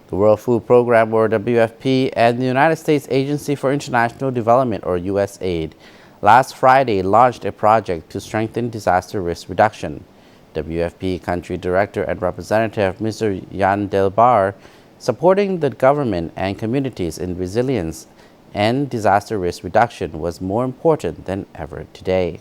The World Food Program, or WFP, and the United States Agency for International Development, or USAID, last Friday launched a project to strengthen disaster risk reduction. WFP Country Director and Representative Mr. Jan Delbaere, supporting the government and communities in resilience and disaster risk reduction was more important than ever today.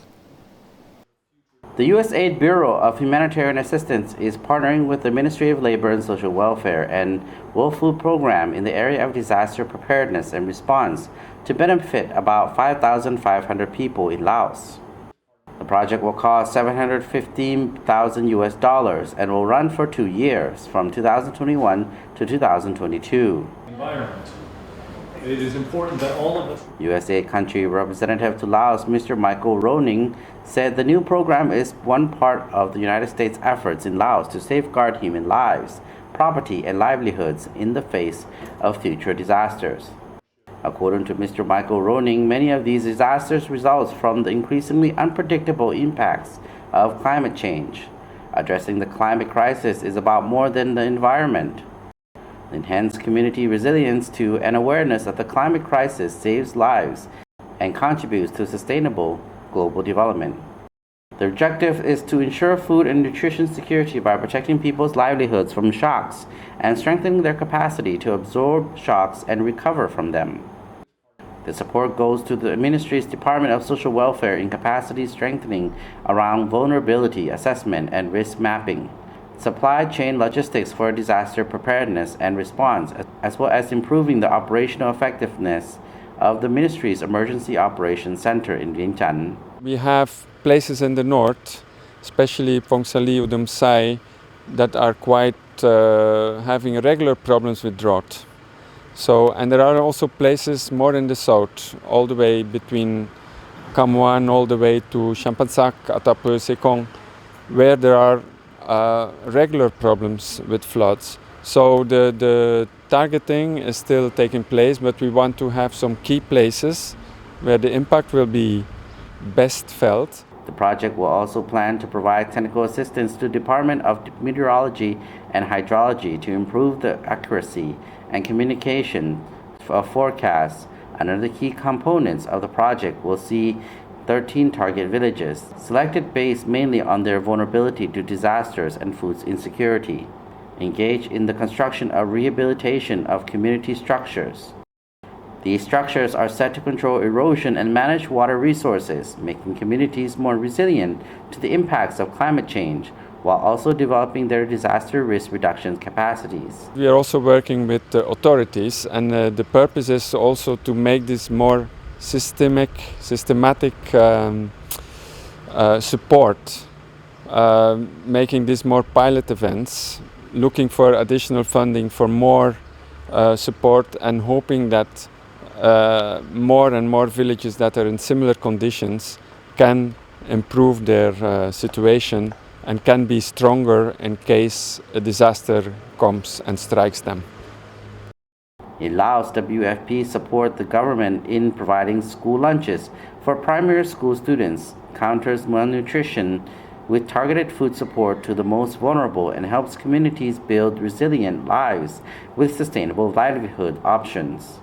The USAID Bureau of Humanitarian Assistance is partnering with the Ministry of Labor and Social Welfare and World Food Program in the area of disaster preparedness and response to benefit about 5,500 people in Laos. The project will cost $715,000 and will run for 2 years, from 2021 to 2022. Environment. It is important that all of us. USAID Country Representative to Laos, Mr. Michael Roning, said the new program is one part of the United States' efforts in Laos to safeguard human lives, property, and livelihoods in the face of future disasters. According to Mr. Michael Roning, many of these disasters result from the increasingly unpredictable impacts of climate change. Addressing the climate crisis is about more than the environment. Enhance community resilience to and awareness of the climate crisis saves lives and contributes to sustainable global development. The objective is to ensure food and nutrition security by protecting people's livelihoods from shocks and strengthening their capacity to absorb shocks and recover from them. The support goes to the Ministry's Department of Social Welfare in capacity strengthening around vulnerability assessment and risk mapping, supply chain logistics for disaster preparedness and response, as well as improving the operational effectiveness of the Ministry's Emergency Operations Center in Vientiane. We have places in the north, especially Phongsali, Udom Sai, that are quite having regular problems with drought. And there are also places more in the south, all the way between Kham Muan, all the way to Champasak, Atapu, Sekong, where there are regular problems with floods. So the targeting is still taking place, but we want to have some key places where the impact will be best felt. The project will also plan to provide technical assistance to the Department of Meteorology and Hydrology to improve the accuracy and communication of forecasts. Another key components of the project will see 13 target villages, selected based mainly on their vulnerability to disasters and food insecurity, engage in the construction of rehabilitation of community structures. These structures are set to control erosion and manage water resources, making communities more resilient to the impacts of climate change, while also developing their disaster risk reduction capacities. We are also working with the authorities, and the purpose is also to make this more systematic support, making this more pilot events, looking for additional funding for more support, and hoping that more and more villages that are in similar conditions can improve their situation and can be stronger in case a disaster comes and strikes them. In Laos, WFP support the government in providing school lunches for primary school students, counters malnutrition with targeted food support to the most vulnerable, and helps communities build resilient lives with sustainable livelihood options.